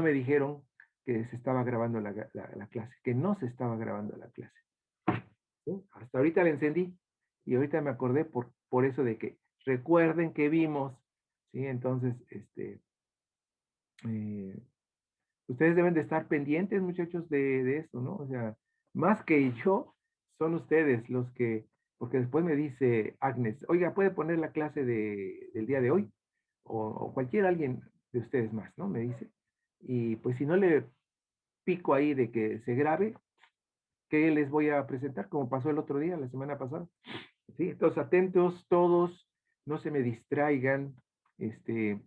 me dijeron que se estaba grabando la clase, que no se estaba grabando la clase. ¿Sí? Hasta ahorita la encendí y ahorita me acordé por eso de que recuerden que vimos, ¿sí? Entonces, eh, ustedes deben de estar pendientes, muchachos, de esto, ¿no? O sea, más que yo, son ustedes los que, porque después me dice Agnes, oiga, ¿puede poner la clase del día de hoy? O cualquier alguien de ustedes más, ¿no? Me dice. Y pues si no le pico ahí de que se grabe, ¿qué les voy a presentar? Como pasó el otro día, la semana pasada. Sí, entonces atentos todos, no se me distraigan, este,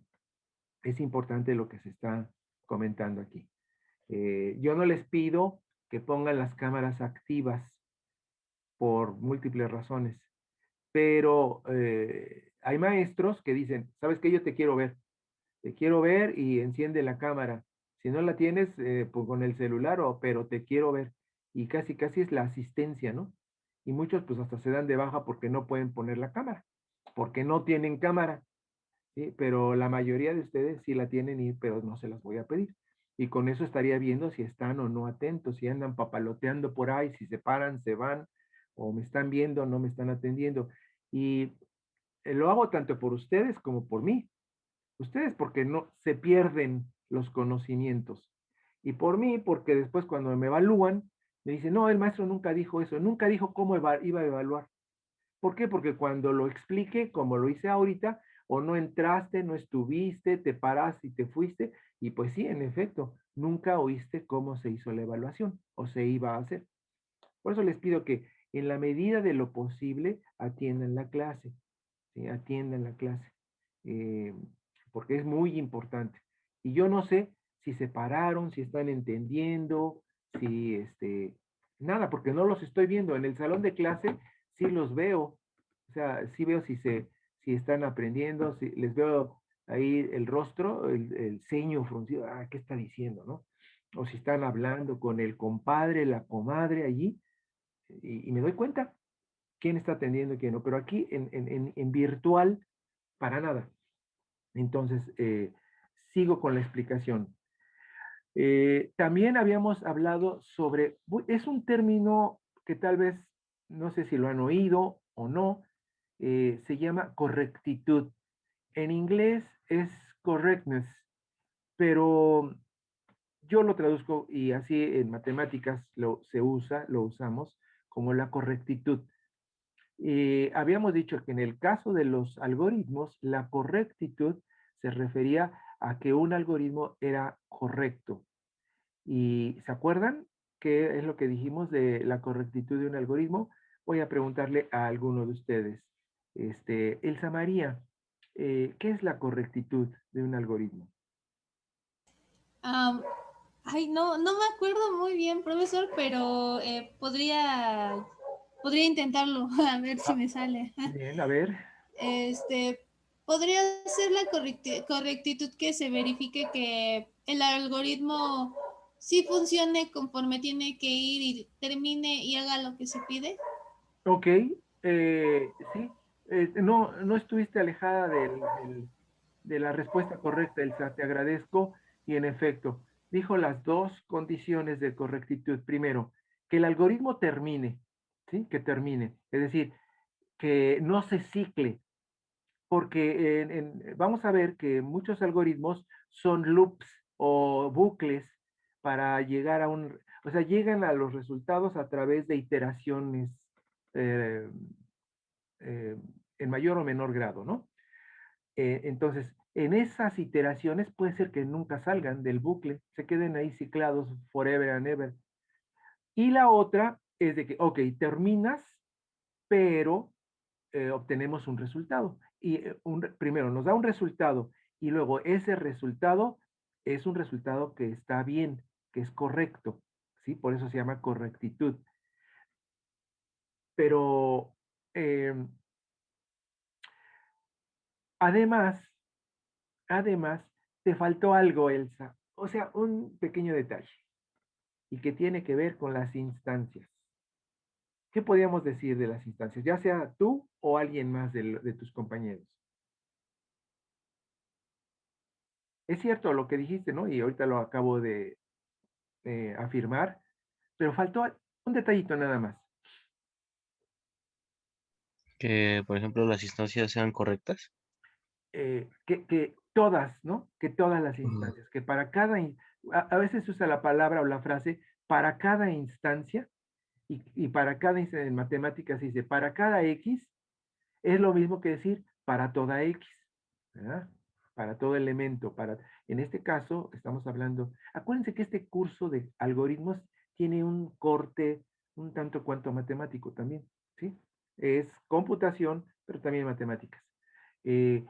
es importante lo que se está comentando aquí. Yo no les pido que pongan las cámaras activas por múltiples razones, pero hay maestros que dicen, ¿sabes qué? Yo te quiero ver y enciende la cámara. Si no la tienes, pues con el celular, pero te quiero ver. Y casi, casi es la asistencia, ¿no? Y muchos pues hasta se dan de baja porque no pueden poner la cámara, porque no tienen cámara. ¿Sí? Pero la mayoría de ustedes sí la tienen, pero no se las voy a pedir. Y con eso estaría viendo si están o no atentos, si andan papaloteando por ahí, si se paran, se van, o me están viendo, no me están atendiendo. Y lo hago tanto por ustedes como por mí. Ustedes porque no se pierden los conocimientos. Y por mí porque después cuando me evalúan, me dicen, no, el maestro nunca dijo eso, nunca dijo cómo iba a evaluar. ¿Por qué? Porque cuando lo explique, como lo hice ahorita, o no entraste, no estuviste, te paraste y te fuiste, y pues sí, en efecto, nunca oíste cómo se hizo la evaluación o se iba a hacer. Por eso les pido que en la medida de lo posible atiendan la clase, ¿sí? Atiendan la clase, eh, porque es muy importante. Y yo no sé si se pararon, si están entendiendo, si nada, porque no los estoy viendo. En el salón de clase sí los veo, o sea, sí veo si están aprendiendo, si les veo ahí el rostro, el ceño fruncido, ¿qué está diciendo, no? O si están hablando con el compadre, la comadre allí, y me doy cuenta quién está atendiendo y quién no, pero aquí en virtual, para nada. Entonces, sigo con la explicación. También habíamos hablado sobre, es un término que tal vez, no sé si lo han oído o no, se llama correctitud. En inglés es correctness, pero yo lo traduzco y así en matemáticas se usa, lo usamos como la correctitud. Habíamos dicho que en el caso de los algoritmos, la correctitud se refería a que un algoritmo era correcto. ¿Y se acuerdan qué es lo que dijimos de la correctitud de un algoritmo? Voy a preguntarle a alguno de ustedes. Elsa María, ¿qué es la correctitud de un algoritmo? Am, ay, no, no me acuerdo muy bien, profesor, pero podría intentarlo, a ver si Ah, me sale. bien, a ver. Este, podría ser la correctitud que se verifique que el algoritmo sí funcione conforme tiene que ir y termine y haga lo que se pide. Ok, sí, no estuviste alejada de la respuesta correcta, Elsa, te agradezco. Y en efecto, dijo las dos condiciones de correctitud. Primero, que el algoritmo termine, ¿sí? Que termine, es decir, que no se cicle, porque vamos a ver que muchos algoritmos son loops o bucles para llegar a o sea, llegan a los resultados a través de iteraciones eh, eh, en mayor o menor grado, ¿no? Entonces, en esas iteraciones puede ser que nunca salgan del bucle, se queden ahí ciclados forever and ever. Y la otra es de que, ok, terminas, pero obtenemos un resultado. Y primero nos da un resultado y luego ese resultado es un resultado que está bien, que es correcto, ¿sí? Por eso se llama correctitud. Pero eh, además, además, te faltó algo, Elsa. O sea, un pequeño detalle y que tiene que ver con las instancias. ¿Qué podríamos decir de las instancias? Ya sea tú o alguien más de tus compañeros. Es cierto lo que dijiste, ¿no? Y ahorita lo acabo de afirmar, pero faltó un detallito nada más. Que, por ejemplo, las instancias sean correctas. Que todas, ¿no? Que todas las Ujú. instancias, que para cada, a veces se usa la palabra o la frase para cada instancia, y para cada, en matemáticas se dice para cada X, es lo mismo que decir para toda X, ¿verdad? Para todo elemento, en este caso estamos hablando, acuérdense que este curso de algoritmos tiene un corte un tanto cuanto matemático también, ¿sí? Es computación, pero también matemáticas. Eh,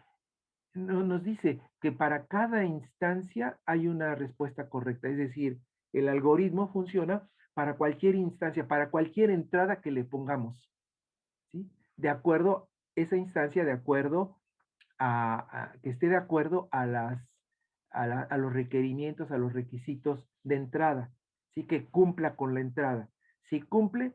nos dice que para cada instancia hay una respuesta correcta, es decir, el algoritmo funciona para cualquier instancia, para cualquier entrada que le pongamos, ¿sí? De acuerdo, esa instancia, de acuerdo que esté de acuerdo a los requerimientos, a los requisitos de entrada, ¿sí? Que cumpla con la entrada. Si cumple,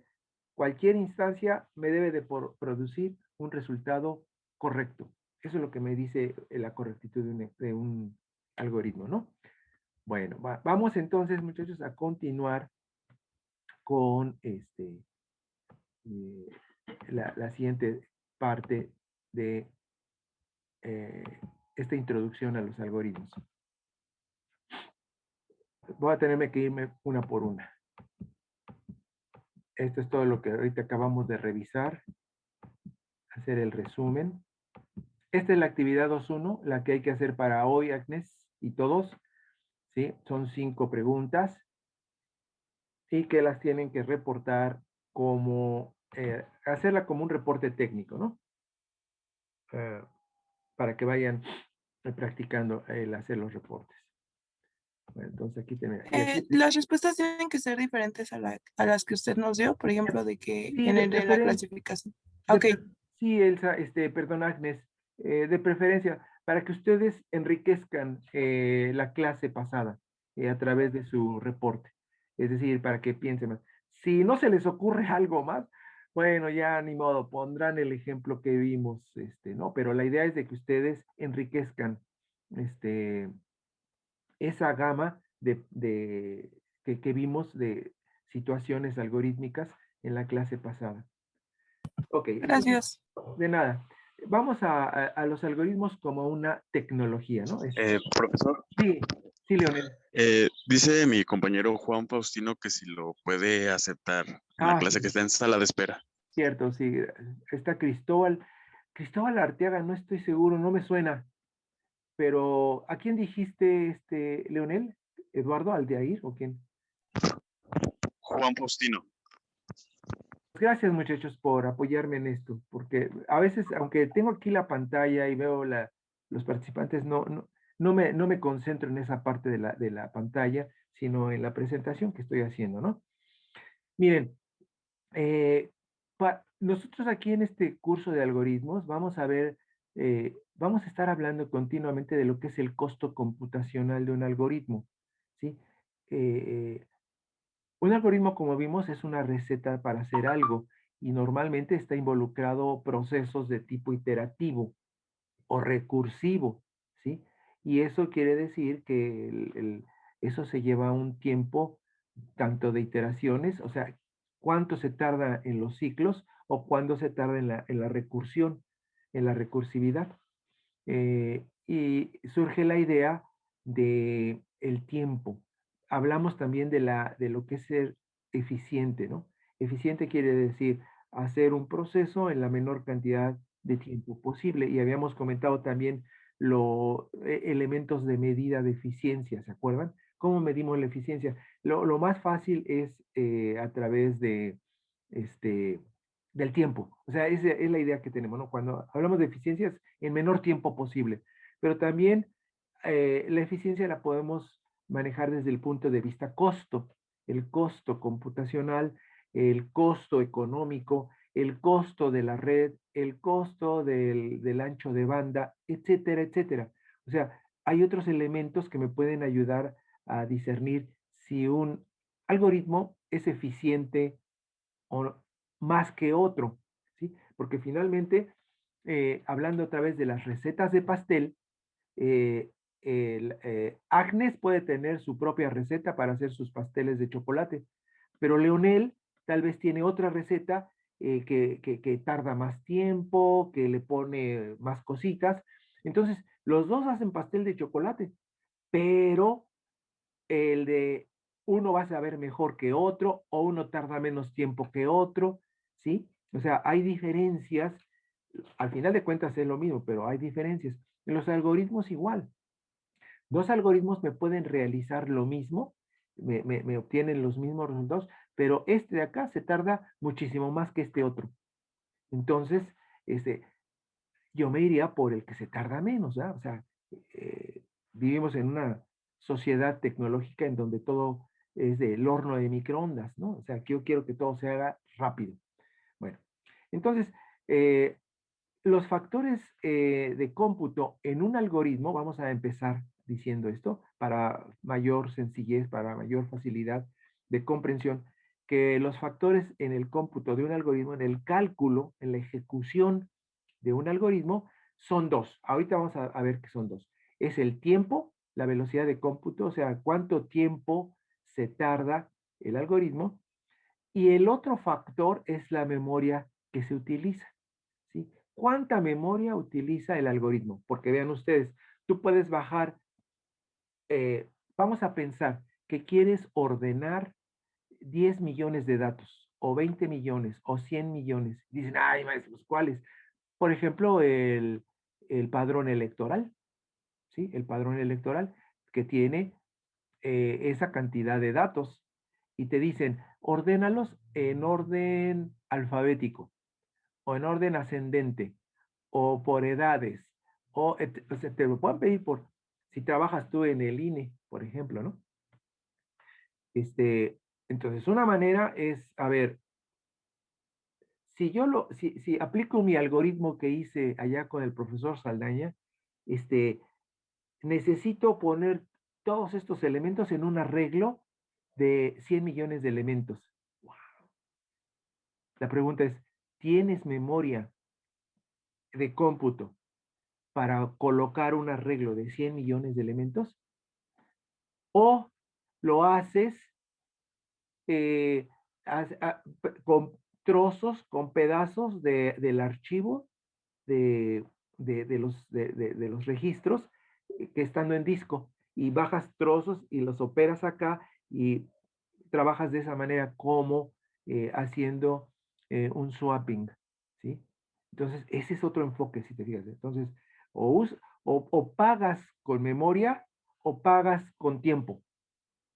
cualquier instancia me debe de producir un resultado correcto. Eso es lo que me dice la correctitud de un algoritmo, ¿no? Bueno, vamos entonces, muchachos, a continuar con eh, la siguiente parte de eh, esta introducción a los algoritmos. Voy a tenerme que irme una por una. Esto es todo lo que ahorita acabamos de revisar, hacer el resumen. Esta es la actividad 2.1, la que hay que hacer para hoy, Agnes, y todos, ¿sí? Son 5 preguntas y que las tienen que reportar como, hacerla como un reporte técnico, ¿no? Eh, para que vayan practicando el hacer los reportes. Bueno, entonces aquí tenemos. Y aquí, Las respuestas tienen que ser diferentes a las que usted nos dio, por ejemplo, de que sí, en, de en la preferencia. clasificación. De Ok, pre- sí, Elsa, perdón, Agnes, de preferencia, para que ustedes enriquezcan la clase pasada a través de su reporte. Es decir, para que piensen más. Si no se les ocurre algo más, bueno, ya ni modo, pondrán el ejemplo que vimos, ¿no? Pero la idea es de que ustedes enriquezcan este, esa gama que vimos de situaciones algorítmicas en la clase pasada. Ok, entonces, gracias. de nada. Vamos a los algoritmos como una tecnología, ¿no? Profesor, Sí, sí, Leonel. dice mi compañero Juan Faustino que si lo puede aceptar en la clase Sí, que está en sala de espera. cierto, sí. Está Cristóbal. Cristóbal Arteaga, no estoy seguro, no me suena. Pero, ¿a quién dijiste, Leonel? ¿Eduardo Aldeair o quién? Juan Faustino. Gracias, muchachos, por apoyarme en esto, porque a veces, aunque tengo aquí la pantalla y veo los participantes, no me concentro en esa parte de la pantalla, sino en la presentación que estoy haciendo, ¿no? Miren, eh, nosotros aquí en este curso de algoritmos vamos a ver, vamos a estar hablando continuamente de lo que es el costo computacional de un algoritmo, ¿sí? Eh, un algoritmo, como vimos, es una receta para hacer algo y normalmente está involucrado procesos de tipo iterativo o recursivo, ¿sí? Y eso quiere decir que eso se lleva un tiempo tanto de iteraciones, o sea, cuánto se tarda en los ciclos o cuándo se tarda en la recursión, en la recursividad. Y surge la idea de el tiempo. Hablamos también de lo que es ser eficiente, ¿no? Eficiente quiere decir hacer un proceso en la menor cantidad de tiempo posible. Y habíamos comentado también los elementos de medida de eficiencia, ¿se acuerdan? ¿Cómo medimos la eficiencia? Lo más fácil es a través este, del tiempo. O sea, esa es la idea que tenemos, ¿no? Cuando hablamos de eficiencias, en menor tiempo posible. Pero también la eficiencia la podemos manejar desde el punto de vista costo, el costo computacional, el costo económico, el costo de la red, el costo del ancho de banda, etcétera, etcétera. O sea, hay otros elementos que me pueden ayudar a discernir si un algoritmo es eficiente o más que otro, ¿sí? Porque finalmente, hablando otra vez de las recetas de pastel, Agnes puede tener su propia receta para hacer sus pasteles de chocolate, pero Leonel tal vez tiene otra receta que tarda más tiempo, que le pone más cositas. Entonces, los dos hacen pastel de chocolate, pero el de uno va a saber mejor que otro o uno tarda menos tiempo que otro, ¿sí? O sea, hay diferencias, al final de cuentas es lo mismo, pero hay diferencias. En los algoritmos igual. Dos algoritmos me pueden realizar lo mismo, me obtienen los mismos resultados, pero este de acá se tarda muchísimo más que este otro. Entonces, este, yo me iría por el que se tarda menos, ¿verdad? O sea, vivimos en una sociedad tecnológica en donde todo es del horno de microondas, ¿no? O sea, que yo quiero que todo se haga rápido. Bueno, entonces, los factores de cómputo en un algoritmo, vamos a empezar diciendo esto, para mayor sencillez, para mayor facilidad de comprensión, que los factores en el cómputo de un algoritmo, en el cálculo, en la ejecución de un algoritmo, son dos. Ahorita vamos a ver que son dos. Es el tiempo, la velocidad de cómputo, o sea, cuánto tiempo se tarda el algoritmo, y el otro factor es la memoria que se utiliza. ¿Sí? ¿Cuánta memoria utiliza el algoritmo? Porque vean ustedes, tú puedes bajar, vamos a pensar que quieres ordenar 10 millones de datos, o 20 millones, o 100 millones. Dicen, ay, maestro, pues, ¿cuáles? Por ejemplo, el padrón electoral, ¿sí? El padrón electoral que tiene esa cantidad de datos y te dicen, ordénalos en orden alfabético o en orden ascendente o por edades o sea, te lo pueden pedir por si trabajas tú en el INE, por ejemplo, ¿no? Entonces, una manera es, a ver, si aplico mi algoritmo que hice allá con el profesor Saldaña, este, necesito poner todos estos elementos en un arreglo de 100 millones de elementos. Wow. La pregunta es, ¿tienes memoria de cómputo para colocar un arreglo de 100 millones de elementos? ¿O lo haces eh, con trozos, con pedazos del archivo de, de los registros que estando en disco y bajas trozos y los operas acá y trabajas de esa manera como haciendo un swapping, ¿sí? Entonces, ese es otro enfoque, si te fijas. Entonces, o pagas con memoria o pagas con tiempo,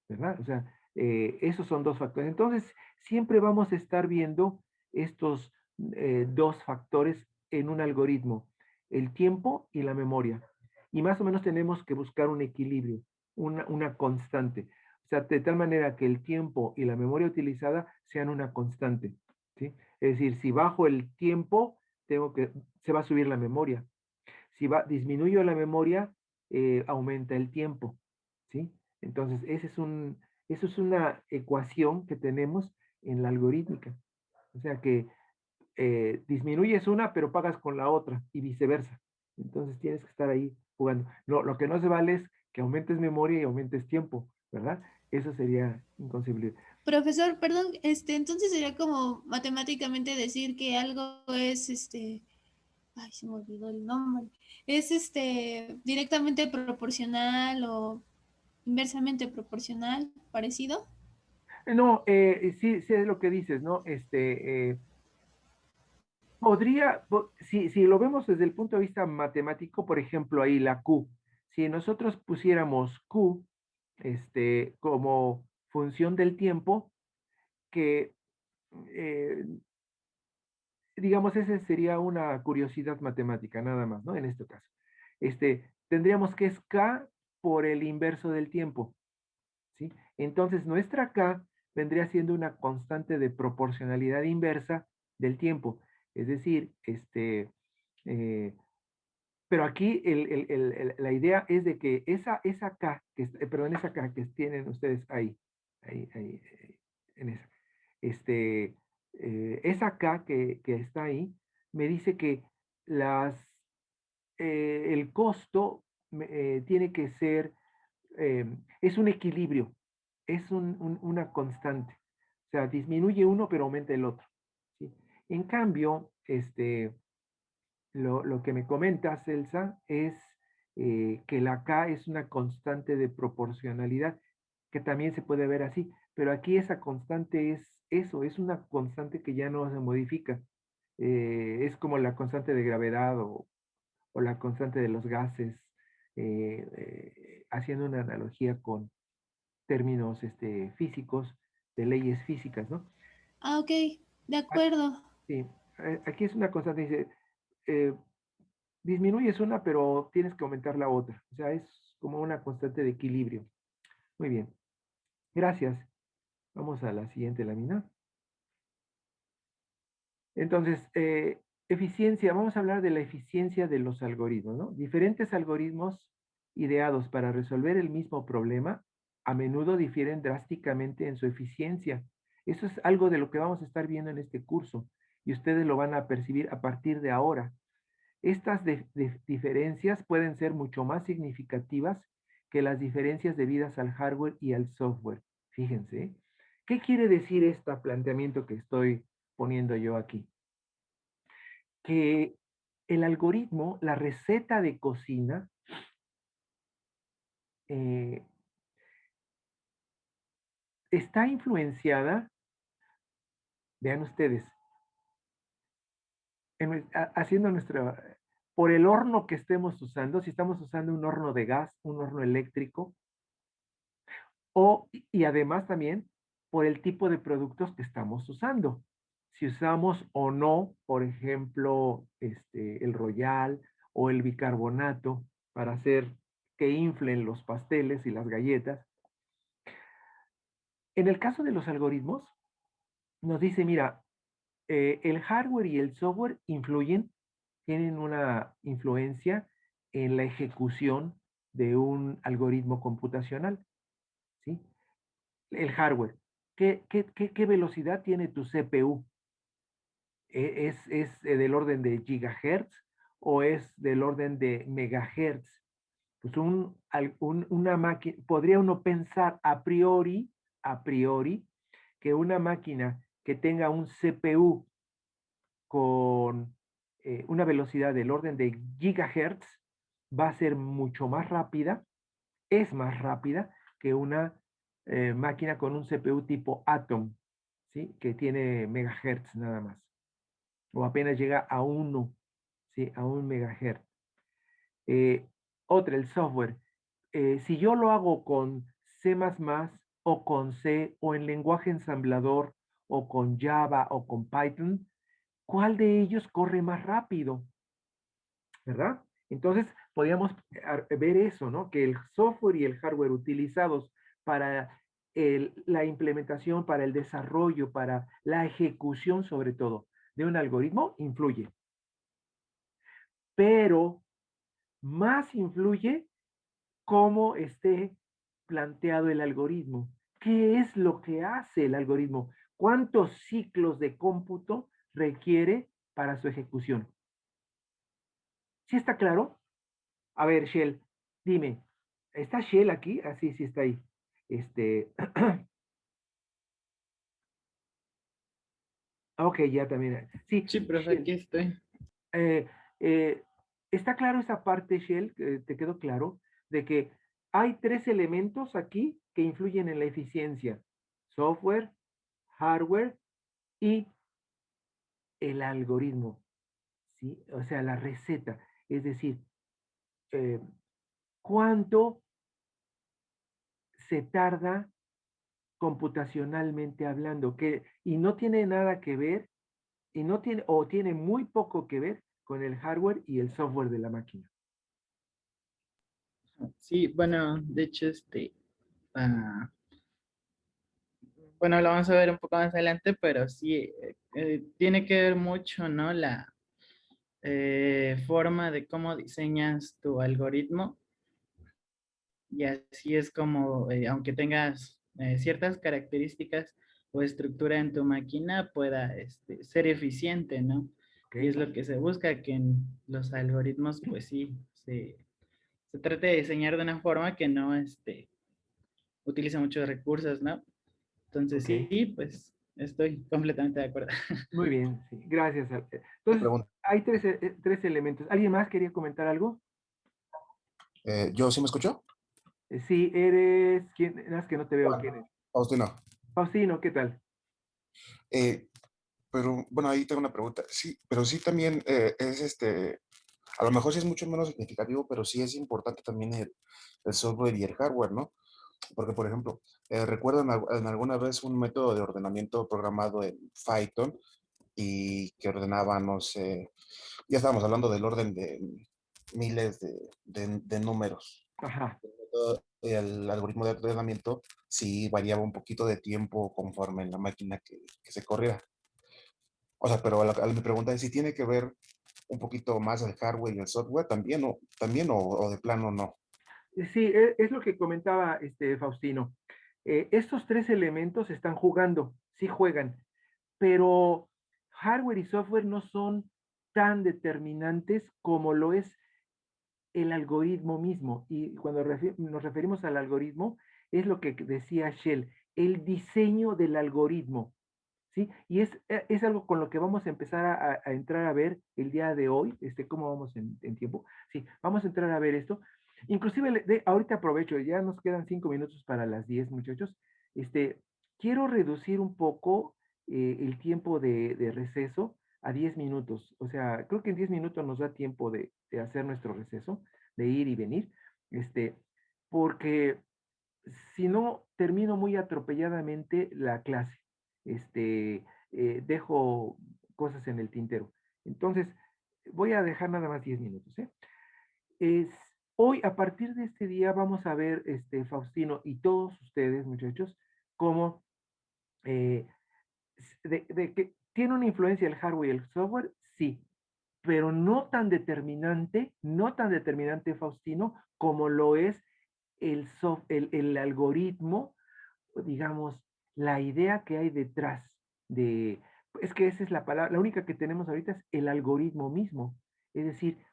¿verdad? O sea, esos son dos factores. Entonces, siempre vamos a estar viendo estos dos factores en un algoritmo, el tiempo y la memoria. Y más o menos tenemos que buscar un equilibrio, una constante. O sea, de tal manera que el tiempo y la memoria utilizada sean una constante, ¿sí? Es decir, si bajo el tiempo, se va a subir la memoria. Si disminuyo la memoria, aumenta el tiempo, ¿sí? Entonces, eso es una ecuación que tenemos en la algorítmica. O sea que disminuyes una, pero pagas con la otra y viceversa. Entonces tienes que estar ahí jugando. No, lo que no se vale es que aumentes memoria y aumentes tiempo, ¿verdad? Eso sería inconcebible. Profesor, perdón, entonces sería como matemáticamente decir que algo es, ay, se me olvidó el nombre, es, directamente proporcional o inversamente proporcional, parecido. No, sí, sé lo que dices, ¿no? Si lo vemos desde el punto de vista matemático, por ejemplo, ahí la Q, si nosotros pusiéramos Q, como función del tiempo, que, eh, digamos, esa sería una curiosidad matemática, nada más, ¿no? En este caso. Tendríamos que es K por el inverso del tiempo, ¿sí? Entonces, nuestra K vendría siendo una constante de proporcionalidad inversa del tiempo. Es decir, eh, pero aquí la idea es de que esa K, perdón, esa K que tienen ustedes ahí, en esa, este, esa K que está ahí, me dice que el costo tiene que ser, es un equilibrio, es una constante. O sea, disminuye uno, pero aumenta el otro. ¿Sí? En cambio, lo que me comentas, Elsa, es que la K es una constante de proporcionalidad, que también se puede ver así, pero aquí esa constante es eso, es una constante que ya no se modifica. Es como la constante de gravedad o la constante de los gases, haciendo una analogía con términos físicos, de leyes físicas, ¿no? Ah, ok, de Ah, acuerdo. sí, aquí es una constante, dice, eh, disminuyes una, pero tienes que aumentar la otra. O sea, es como una constante de equilibrio. Muy bien, gracias. Vamos a la siguiente lámina. Entonces, eficiencia, vamos a hablar de la eficiencia de los algoritmos, ¿no? Diferentes algoritmos ideados para resolver el mismo problema a menudo difieren drásticamente en su eficiencia. Eso es algo de lo que vamos a estar viendo en este curso y ustedes lo van a percibir a partir de ahora. Estas diferencias pueden ser mucho más significativas que las diferencias debidas al hardware y al software. Fíjense, ¿eh? ¿Qué quiere decir este planteamiento que estoy poniendo yo aquí? Que el algoritmo, la receta de cocina, eh, está influenciada, vean ustedes, haciendo por el horno que estemos usando, si estamos usando un horno de gas, un horno eléctrico, y además también por el tipo de productos que estamos usando. Si usamos o no, por ejemplo, el Royal o el bicarbonato para hacer que inflen los pasteles y las galletas. En el caso de los algoritmos, nos dice, mira, el hardware y el software influyen, tienen una influencia en la ejecución de un algoritmo computacional, ¿sí? El hardware. ¿Qué velocidad tiene tu CPU? ¿Es del orden de gigahertz o es del orden de megahertz? Pues una máquina, podría uno pensar a priori, que una máquina que tenga un CPU con una velocidad del orden de gigahertz va a ser mucho más rápida, es más rápida que una máquina con un CPU tipo Atom, ¿sí? Que tiene megahertz nada más, o apenas llega a 1, ¿sí? A 1 megahertz. Eh, Otra, el software. Si yo lo hago con C++ o con C o en lenguaje ensamblador o con Java o con Python, ¿cuál de ellos corre más rápido? ¿Verdad? Entonces, podríamos ver eso, ¿no? Que el software y el hardware utilizados para la implementación, para el desarrollo, para la ejecución, sobre todo, de un algoritmo, influye. Pero más influye cómo esté planteado el algoritmo. ¿Qué es lo que hace el algoritmo? ¿Cuántos ciclos de cómputo requiere para su ejecución? ¿Sí está claro? A ver, Shell, dime, ¿está Shell aquí? Ah, sí, sí está ahí. Ok, ya también. Sí, Sí, profe, aquí Shell, estoy. eh, eh, ¿está claro esa parte, Shell? ¿Te quedó claro? De que hay tres elementos aquí que influyen en la eficiencia. Software, hardware y el algoritmo, ¿sí? O sea, la receta. Es decir, eh, ¿cuánto se tarda computacionalmente hablando? Y no tiene nada que ver, y no tiene, o tiene muy poco que ver con el hardware y el software de la máquina. Sí, bueno, de hecho, bueno, lo vamos a ver un poco más adelante, pero sí, tiene que ver mucho, ¿no? La forma de cómo diseñas tu algoritmo y así es como, aunque tengas ciertas características o estructura en tu máquina, pueda ser eficiente, ¿no? Y ¿Ok? es lo que se busca, que en los algoritmos, pues sí, se trate de diseñar de una forma que no utilice muchos recursos, ¿no? Entonces Ok, sí, pues estoy completamente de acuerdo. muy bien, sí, gracias. Una Entonces, pregunta. hay tres elementos. ¿Alguien más quería comentar algo? ¿Yo sí me escucho? Sí, eres, ¿quién? Es que no te veo, Juan, ¿quién es? Faustino. Faustino, ¿qué tal? Eh, pero bueno, ahí tengo una pregunta. Sí, pero sí también es a lo mejor sí es mucho menos significativo, pero sí es importante también el software y el hardware, ¿no? Porque, por ejemplo, recuerdo en alguna vez un método de ordenamiento programado en Python y que ordenaba, no sé, ya estábamos hablando del orden de miles de números. Ajá. El algoritmo de ordenamiento sí variaba un poquito de tiempo conforme en la máquina que se corriera. O sea, pero mi pregunta es si tiene que ver un poquito más el hardware y el software también o de plano no. Sí, es lo que comentaba Faustino. Estos tres elementos están jugando, sí juegan, pero hardware y software no son tan determinantes como lo es el algoritmo mismo. Y cuando nos referimos al algoritmo, es lo que decía Shell, el diseño del algoritmo. ¿Sí? Y es algo con lo que vamos a empezar a entrar a ver el día de hoy, cómo vamos en tiempo. Sí, vamos a entrar a ver esto. Inclusive, ahorita aprovecho, ya nos quedan 5 minutos para las 10, muchachos. Quiero reducir un poco el tiempo de receso a 10 minutos. O sea, creo que en 10 minutos nos da tiempo de hacer nuestro receso, de ir y venir. Este, porque si no, termino muy atropelladamente la clase. Dejo cosas en el tintero. Entonces, voy a dejar nada más 10 minutos. ¿Eh? Es, hoy, a partir de este día, vamos a ver, Faustino y todos ustedes, muchachos, cómo eh, de que tiene una influencia el hardware y el software, sí, pero no tan determinante, Faustino, como lo es el algoritmo, digamos, la idea que hay detrás es que esa es la palabra, la única que tenemos ahorita es el algoritmo mismo, es decir,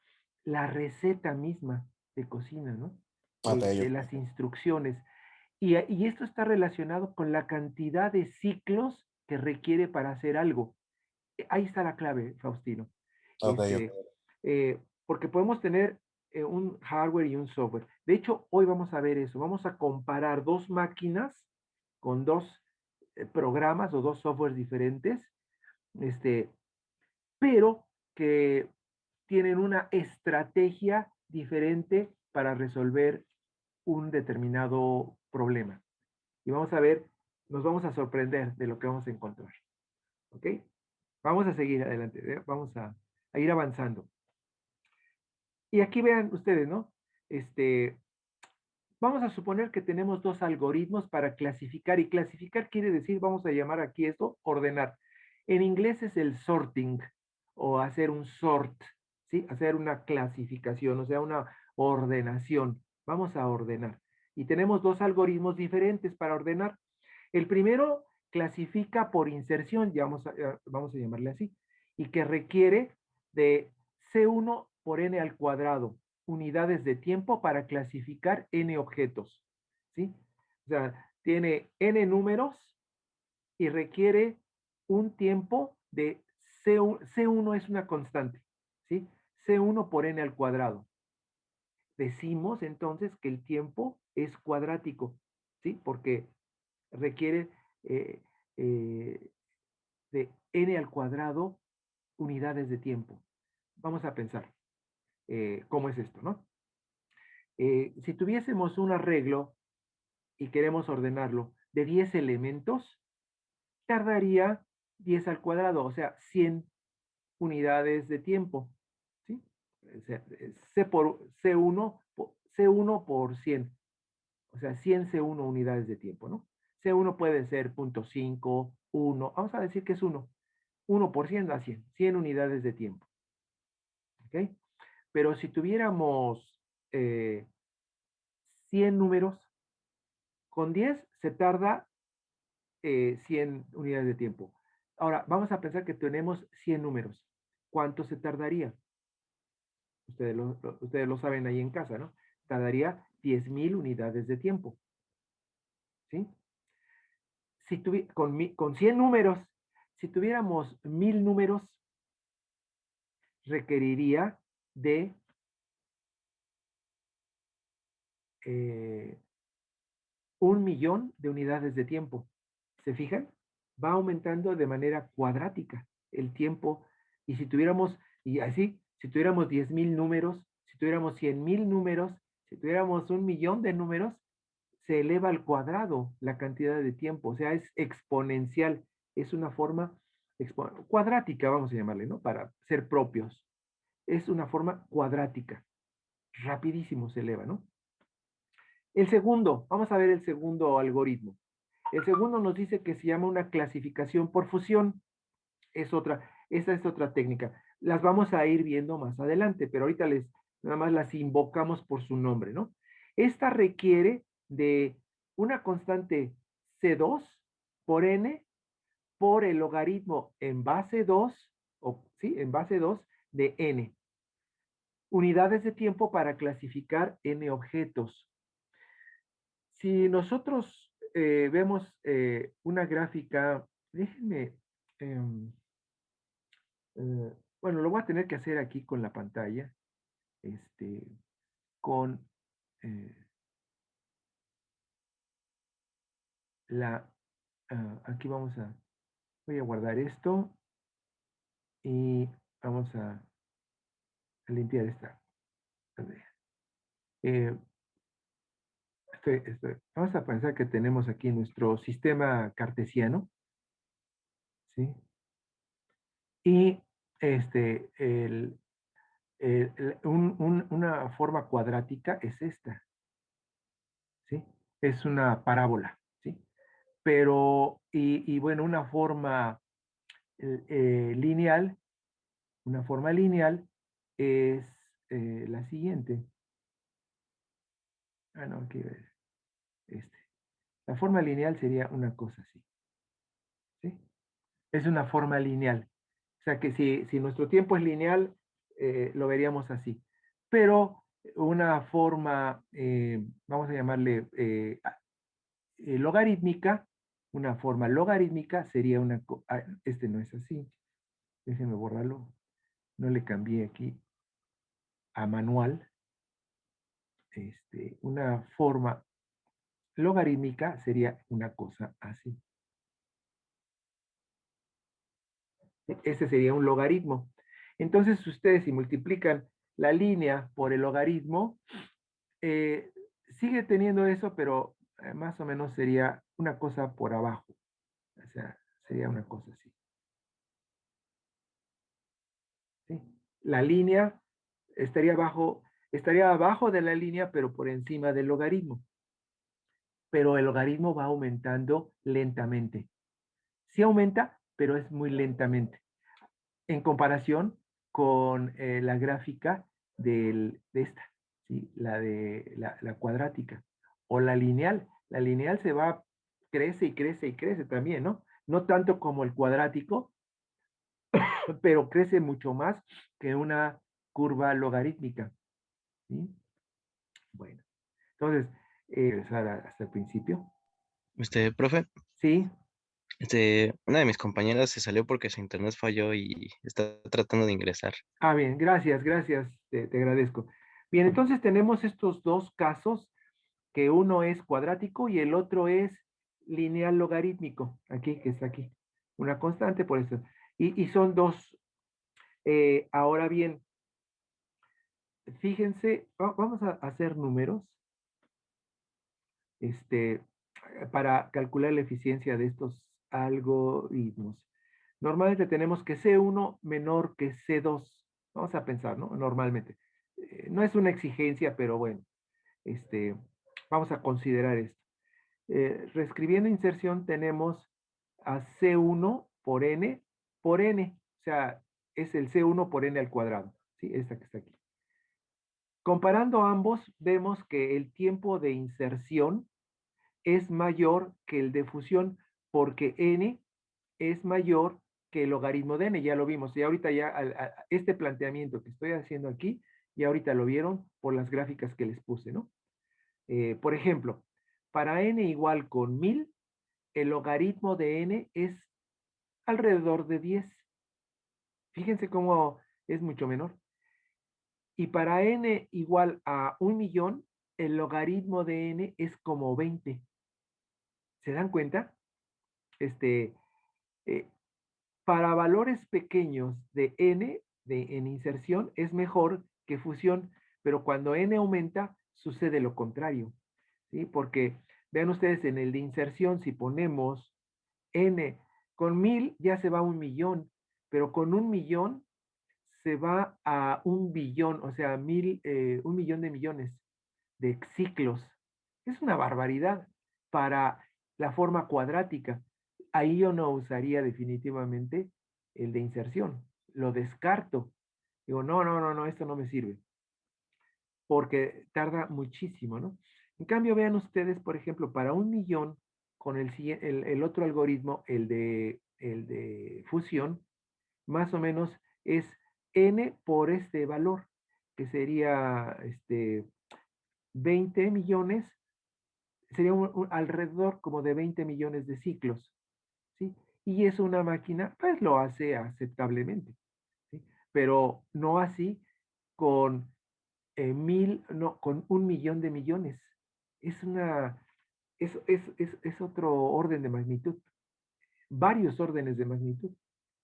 la receta misma de cocina, ¿no? Ok, Las instrucciones. Y esto está relacionado con la cantidad de ciclos que requiere para hacer algo. Ahí está la clave, Faustino. ok, Este, Porque podemos tener un hardware y un software. De hecho, hoy vamos a ver eso. Vamos a comparar dos máquinas con dos programas o dos softwares diferentes, este, pero que tienen una estrategia diferente para resolver un determinado problema. Y vamos a ver, nos vamos a sorprender de lo que vamos a encontrar. ¿Ok? Vamos a seguir adelante, vamos a ir avanzando. Y aquí vean ustedes, ¿no? Vamos a suponer que tenemos dos algoritmos para clasificar, y clasificar quiere decir, vamos a llamar aquí esto, ordenar. En inglés es el sorting, o hacer un sort, ¿sí? Hacer una clasificación, o sea, una ordenación. Vamos a ordenar. Y tenemos dos algoritmos diferentes para ordenar. El primero clasifica por inserción, ya vamos a llamarle así, y que requiere de C1 por n al cuadrado unidades de tiempo para clasificar n objetos, ¿sí? O sea, tiene n números y requiere un tiempo de C1, C1 es una constante, ¿sí? C1 por n al cuadrado. Decimos entonces que el tiempo es cuadrático, ¿sí? Porque requiere eh, eh, de n al cuadrado unidades de tiempo. Vamos a pensar cómo es esto, ¿no? Si tuviésemos un arreglo y queremos ordenarlo de 10 elementos, tardaría 10 al cuadrado, o sea, 100 unidades de tiempo, ¿sí? O sea, C1 por 100, o sea, 100 C1 unidades de tiempo, ¿no? C1 puede ser 0.5, 1, vamos a decir que es 1. 1 por 100 da 100, 100 unidades de tiempo, ¿ok? Pero si tuviéramos 100 números, con 10 se tarda 100 unidades de tiempo. Ahora, vamos a pensar que tenemos 100 números. ¿Cuánto se tardaría? Ustedes lo saben ahí en casa, ¿no? tardaría 10.000 unidades de tiempo. ¿Sí? Si con 100 números, si tuviéramos 1000 números, requeriría de 1.000.000 de unidades de tiempo. ¿Se fijan? Va aumentando de manera cuadrática el tiempo. Y si tuviéramos, y así, si tuviéramos 10.000 números, si tuviéramos 100.000 números, si tuviéramos 1.000.000 de números, se eleva al cuadrado la cantidad de tiempo. O sea, es exponencial. Es una forma cuadrática, vamos a llamarle, ¿no? Para ser propios. Es una forma cuadrática. Rapidísimo se eleva, ¿no? El segundo, vamos a ver el segundo algoritmo. El segundo nos dice que se llama una clasificación por fusión. Esa es otra técnica. Las vamos a ir viendo más adelante, pero ahorita nada más las invocamos por su nombre, ¿no? Esta requiere de una constante C2 por N por el logaritmo en base 2, en base 2 de N. Unidades de tiempo para clasificar N objetos. Si nosotros vemos una gráfica, déjenme, bueno, lo voy a tener que hacer aquí con la pantalla, con aquí voy a guardar esto y vamos a limpiar esta. Vamos a pensar que tenemos aquí nuestro sistema cartesiano, ¿sí? Y una forma cuadrática es esta, ¿sí? Es una parábola, ¿sí? Pero, y bueno, una forma lineal es la siguiente. No, aquí la forma lineal sería una cosa así, ¿sí? Es una forma lineal. O sea que si nuestro tiempo es lineal, lo veríamos así. Pero una forma, vamos a llamarle logarítmica, una forma logarítmica sería no es así. Déjenme borrarlo. No le cambié aquí a manual. Una forma logarítmica sería una cosa así. Ese sería un logaritmo. Entonces, ustedes si multiplican la línea por el logaritmo, sigue teniendo eso, pero más o menos sería una cosa por abajo. O sea, sería una cosa así. ¿Sí? La línea estaría abajo de la línea, pero por encima del logaritmo. Pero el logaritmo va aumentando lentamente. Sí aumenta, pero es muy lentamente. En comparación con la gráfica de esta, ¿sí? La cuadrática. O la lineal. La lineal crece y crece y crece también, ¿no? No tanto como el cuadrático, pero crece mucho más que una curva logarítmica. ¿Sí? Bueno, entonces, regresar hasta el principio. Profe, Sí, una de mis compañeras se salió porque su internet falló y está tratando de ingresar. bien, gracias, te agradezco. Bien, entonces tenemos estos dos casos, que uno es cuadrático y el otro es lineal logarítmico, aquí, que está aquí, una constante, por eso. Y son dos. Ahora bien, fíjense, vamos a hacer números, para calcular la eficiencia de estos algoritmos. Normalmente tenemos que C1 menor que C2. Vamos a pensar, ¿no? Normalmente. No es una exigencia, pero bueno, vamos a considerar esto. Reescribiendo inserción tenemos a C1 por N, o sea, es el C1 por N al cuadrado, ¿sí? Esta que está aquí. Comparando ambos, vemos que el tiempo de inserción es mayor que el de fusión, porque N es mayor que el logaritmo de N, ya lo vimos, y ahorita ya este planteamiento que estoy haciendo aquí, Y ahorita lo vieron por las gráficas que les puse, ¿no? Por ejemplo, para n igual con 1000, el logaritmo de n es alrededor de 10. Fíjense cómo es mucho menor. Y para n igual a 1.000.000, el logaritmo de n es como 20. ¿Se dan cuenta? Para valores pequeños de n, en inserción, es mejor que fusión, pero cuando n aumenta, sucede lo contrario, ¿sí? Porque vean ustedes, en el de inserción, si ponemos n con 1000, ya se va a 1.000.000, pero con 1.000.000 se va a 1.000.000.000, o sea, 1.000.000 de millones de ciclos. Es una barbaridad para la forma cuadrática. Ahí yo no usaría definitivamente el de inserción. Lo descarto. Digo, no, esto no me sirve. Porque tarda muchísimo, ¿no? En cambio, vean ustedes, por ejemplo, para 1.000.000, con el otro algoritmo, el de fusión, más o menos es n por este valor, que sería 20 millones, sería alrededor como de 20 millones de ciclos, ¿sí? Y es una máquina, pues lo hace aceptablemente, ¿sí? Pero no así con con 1.000.000 de millones. Es otro orden de magnitud, varios órdenes de magnitud,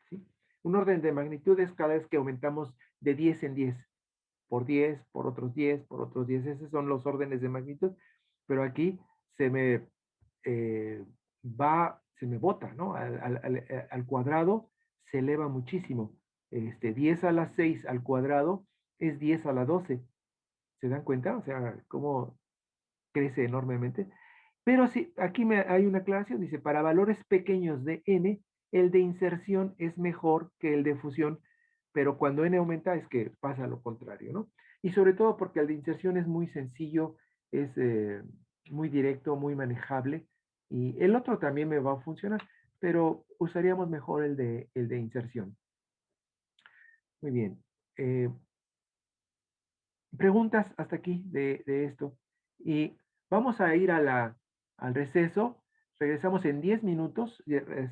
¿sí? Un orden de magnitud es cada vez que aumentamos de 10 en 10, por 10, por otros 10, por otros 10. Esos son los órdenes de magnitud. Pero aquí se me se me bota, ¿no? Al cuadrado se eleva muchísimo. 10 a la 6 al cuadrado es 10 a la 12. ¿Se dan cuenta? O sea, cómo crece enormemente. Pero sí, aquí hay una aclaración, dice, para valores pequeños de n, el de inserción es mejor que el de fusión, pero cuando n aumenta es que pasa lo contrario, ¿no? Y sobre todo porque el de inserción es muy sencillo, es muy directo, muy manejable, y el otro también me va a funcionar, pero usaríamos mejor el de inserción. Muy bien. Preguntas hasta aquí de esto. Y vamos a ir al receso. Regresamos en 10 minutos.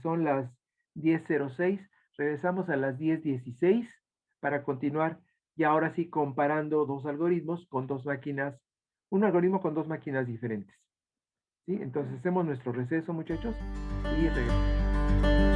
Son las 10:06. Regresamos a las 10:16 para continuar. Y ahora sí, comparando dos algoritmos con dos máquinas. Un algoritmo con dos máquinas diferentes. ¿Sí? Entonces hacemos nuestro receso, muchachos. Y regresamos.